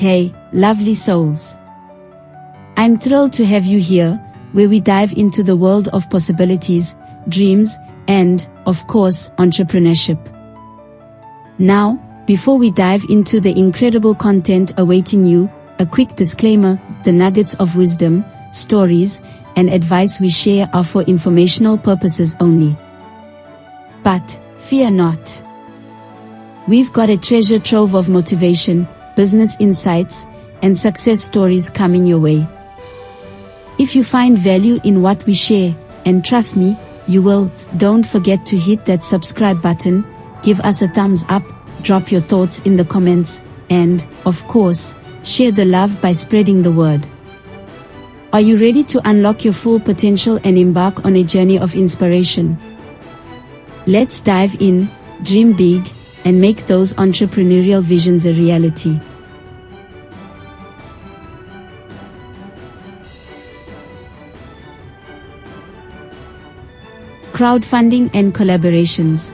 Hey, lovely souls. I'm thrilled to have you here, where we dive into the world of possibilities, dreams, and, of course, entrepreneurship. Now, before we dive into the incredible content awaiting you, a quick disclaimer: the nuggets of wisdom, stories, and advice we share are for informational purposes only. But, fear not. We've got a treasure trove of motivation, business insights, and success stories coming your way. If you find value in what we share, and trust me, you will, don't forget to hit that subscribe button, give us a thumbs up, drop your thoughts in the comments, and, of course, share the love by spreading the word. Are you ready to unlock your full potential and embark on a journey of inspiration? Let's dive in, dream big, and make those entrepreneurial visions a reality. Crowdfunding and collaborations.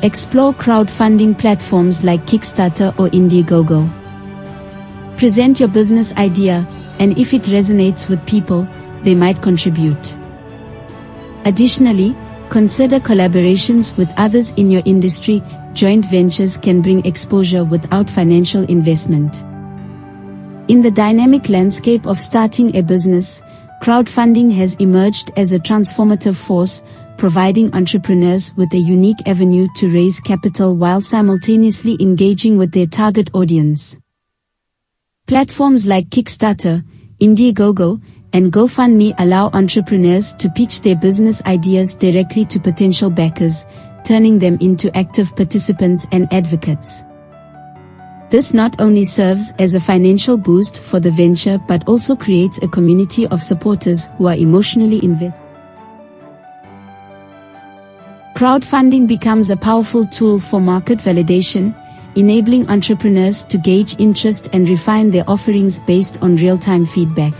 Explore crowdfunding platforms like Kickstarter or Indiegogo. Present your business idea, and if it resonates with people, they might contribute. Additionally, consider collaborations with others in your industry. Joint ventures can bring exposure without financial investment. In the dynamic landscape of starting a business, crowdfunding has emerged as a transformative force, providing entrepreneurs with a unique avenue to raise capital while simultaneously engaging with their target audience. Platforms like Kickstarter, Indiegogo, and GoFundMe allow entrepreneurs to pitch their business ideas directly to potential backers, turning them into active participants and advocates. This not only serves as a financial boost for the venture but also creates a community of supporters who are emotionally invested. Crowdfunding becomes a powerful tool for market validation, enabling entrepreneurs to gauge interest and refine their offerings based on real-time feedback.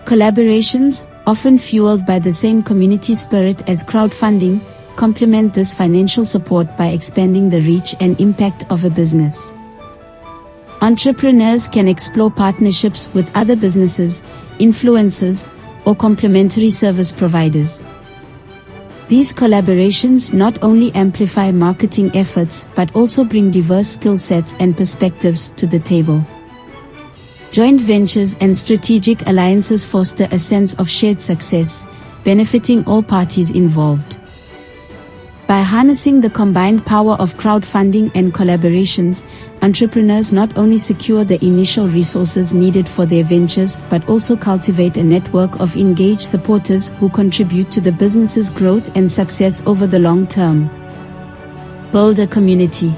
Collaborations, often fueled by the same community spirit as crowdfunding, complement this financial support by expanding the reach and impact of a business. Entrepreneurs can explore partnerships with other businesses, influencers, or complementary service providers. These collaborations not only amplify marketing efforts but also bring diverse skill sets and perspectives to the table. Joint ventures and strategic alliances foster a sense of shared success, benefiting all parties involved. By harnessing the combined power of crowdfunding and collaborations, entrepreneurs not only secure the initial resources needed for their ventures but also cultivate a network of engaged supporters who contribute to the business's growth and success over the long term. Build a community.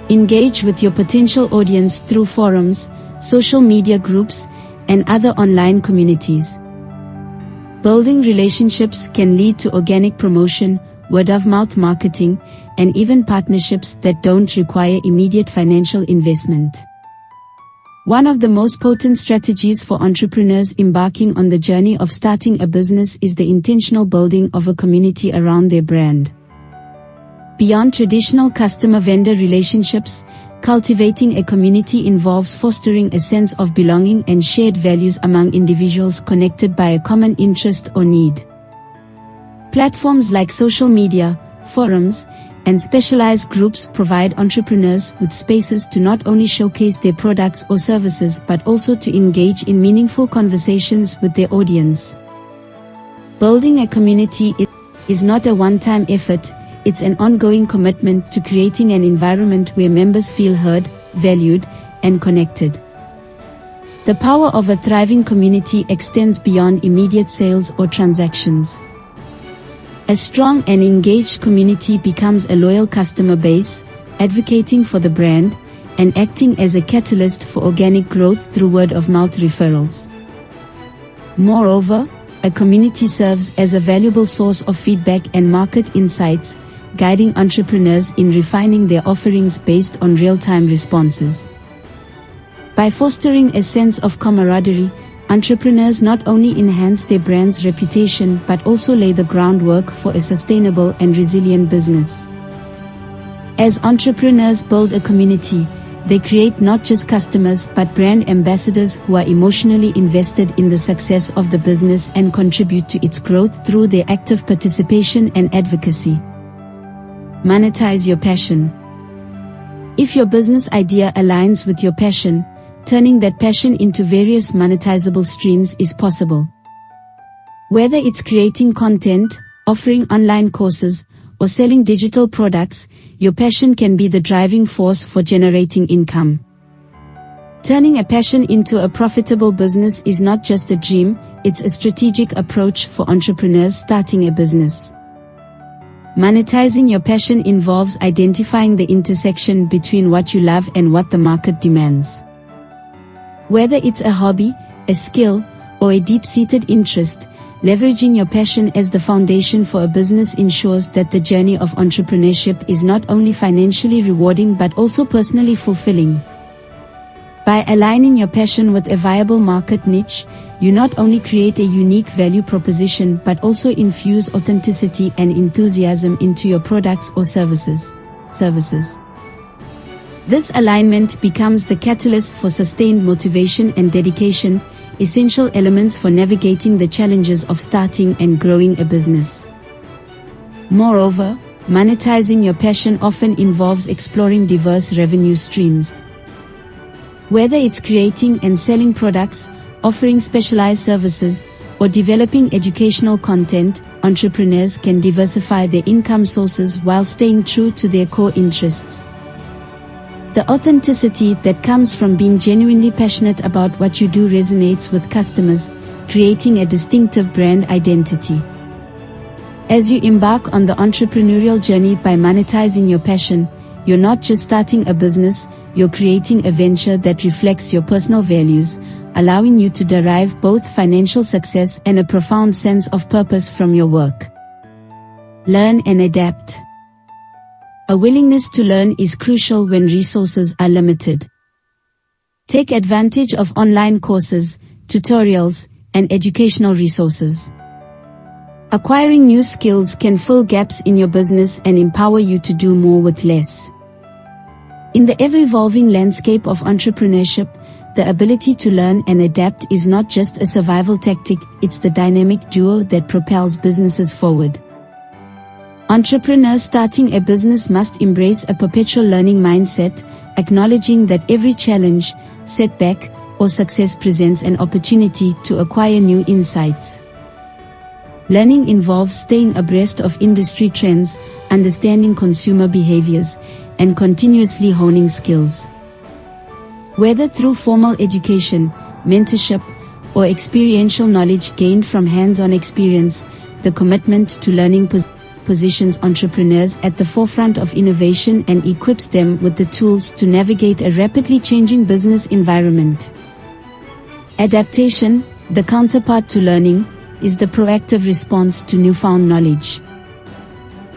Engage with your potential audience through forums, social media groups, and other online communities. Building relationships can lead to organic promotion, word-of-mouth marketing, and even partnerships that don't require immediate financial investment. One of the most potent strategies for entrepreneurs embarking on the journey of starting a business is the intentional building of a community around their brand. Beyond traditional customer-vendor relationships, cultivating a community involves fostering a sense of belonging and shared values among individuals connected by a common interest or need. Platforms like social media, forums, and specialized groups provide entrepreneurs with spaces to not only showcase their products or services but also to engage in meaningful conversations with their audience. Building a community is not a one-time effort. It's an ongoing commitment to creating an environment where members feel heard, valued, and connected. The power of a thriving community extends beyond immediate sales or transactions. A strong and engaged community becomes a loyal customer base, advocating for the brand, and acting as a catalyst for organic growth through word-of-mouth referrals. Moreover, a community serves as a valuable source of feedback and market insights, guiding entrepreneurs in refining their offerings based on real-time responses. By fostering a sense of camaraderie, entrepreneurs not only enhance their brand's reputation but also lay the groundwork for a sustainable and resilient business. As entrepreneurs build a community, They create not just customers but brand ambassadors who are emotionally invested in the success of the business and contribute to its growth through their active participation and advocacy. Monetize your passion. If your business idea aligns with your passion, turning that passion into various monetizable streams is possible. Whether it's creating content, offering online courses, or selling digital products, your passion can be the driving force for generating income. Turning a passion into a profitable business is not just a dream, it's a strategic approach for entrepreneurs starting a business. Monetizing your passion involves identifying the intersection between what you love and what the market demands. Whether it's a hobby, a skill, or a deep-seated interest, leveraging your passion as the foundation for a business ensures that the journey of entrepreneurship is not only financially rewarding but also personally fulfilling. By aligning your passion with a viable market niche, you not only create a unique value proposition but also infuse authenticity and enthusiasm into your products or services. This alignment becomes the catalyst for sustained motivation and dedication, essential elements for navigating the challenges of starting and growing a business. Moreover, monetizing your passion often involves exploring diverse revenue streams. Whether it's creating and selling products, offering specialized services, or developing educational content, entrepreneurs can diversify their income sources while staying true to their core interests. The authenticity that comes from being genuinely passionate about what you do resonates with customers, creating a distinctive brand identity. As you embark on the entrepreneurial journey by monetizing your passion, you're not just starting a business, you're creating a venture that reflects your personal values, allowing you to derive both financial success and a profound sense of purpose from your work. Learn and adapt. A willingness to learn is crucial when resources are limited. Take advantage of online courses, tutorials, and educational resources. Acquiring new skills can fill gaps in your business and empower you to do more with less. In the ever-evolving landscape of entrepreneurship, the ability to learn and adapt is not just a survival tactic, it's the dynamic duo that propels businesses forward. Entrepreneurs starting a business must embrace a perpetual learning mindset, acknowledging that every challenge, setback, or success presents an opportunity to acquire new insights. Learning involves staying abreast of industry trends, understanding consumer behaviors, and continuously honing skills. Whether through formal education, mentorship, or experiential knowledge gained from hands-on experience, the commitment to learning positions entrepreneurs at the forefront of innovation and equips them with the tools to navigate a rapidly changing business environment. Adaptation, the counterpart to learning, is the proactive response to newfound knowledge.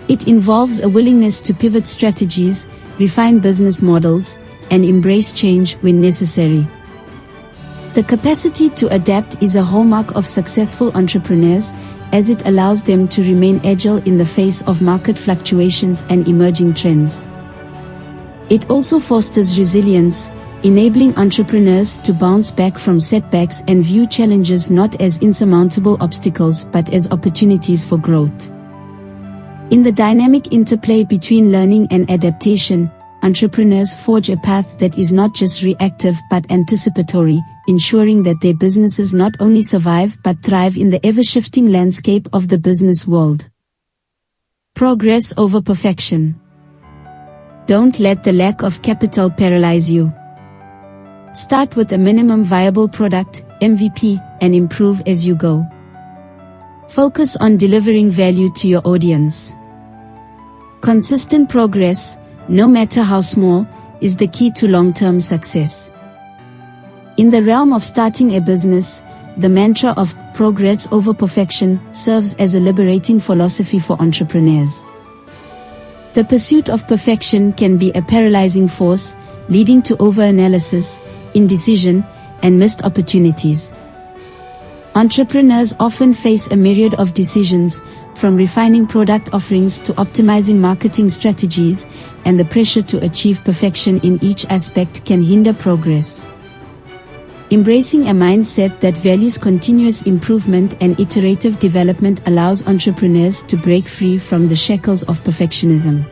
It involves a willingness to pivot strategies, refine business models, and embrace change when necessary. The capacity to adapt is a hallmark of successful entrepreneurs, as it allows them to remain agile in the face of market fluctuations and emerging trends. It also fosters resilience, enabling entrepreneurs to bounce back from setbacks and view challenges not as insurmountable obstacles but as opportunities for growth. In the dynamic interplay between learning and adaptation, entrepreneurs forge a path that is not just reactive but anticipatory, ensuring that their businesses not only survive but thrive in the ever-shifting landscape of the business world. Progress over perfection. Don't let the lack of capital paralyze you. Start with a minimum viable product, MVP, and improve as you go. Focus on delivering value to your audience. Consistent progress, no matter how small, is the key to long-term success. In the realm of starting a business, the mantra of progress over perfection serves as a liberating philosophy for entrepreneurs. The pursuit of perfection can be a paralyzing force, leading to overanalysis, indecision, and missed opportunities. Entrepreneurs often face a myriad of decisions, from refining product offerings to optimizing marketing strategies, and the pressure to achieve perfection in each aspect can hinder progress. Embracing a mindset that values continuous improvement and iterative development allows entrepreneurs to break free from the shackles of perfectionism.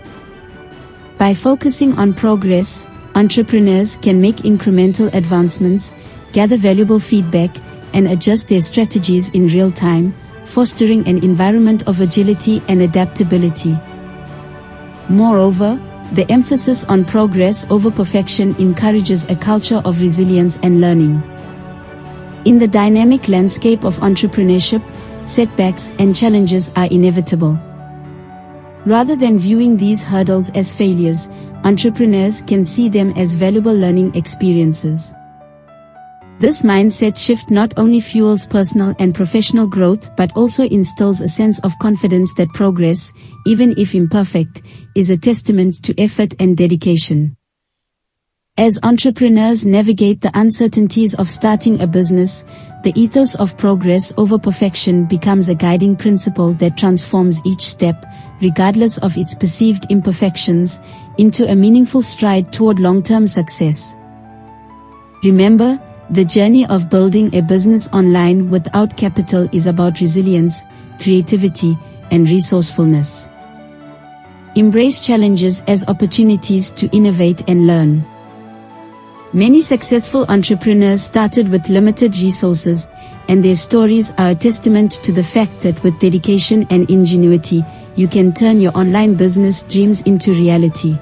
By focusing on progress, entrepreneurs can make incremental advancements, gather valuable feedback, and adjust their strategies in real time, fostering an environment of agility and adaptability. Moreover, the emphasis on progress over perfection encourages a culture of resilience and learning. In the dynamic landscape of entrepreneurship, setbacks and challenges are inevitable. Rather than viewing these hurdles as failures, entrepreneurs can see them as valuable learning experiences. This mindset shift not only fuels personal and professional growth but also instills a sense of confidence that progress, even if imperfect, is a testament to effort and dedication. As entrepreneurs navigate the uncertainties of starting a business, the ethos of progress over perfection becomes a guiding principle that transforms each step, regardless of its perceived imperfections, into a meaningful stride toward long-term success. Remember, the journey of building a business online without capital is about resilience, creativity, and resourcefulness. Embrace challenges as opportunities to innovate and learn. Many successful entrepreneurs started with limited resources, and their stories are a testament to the fact that with dedication and ingenuity, you can turn your online business dreams into reality.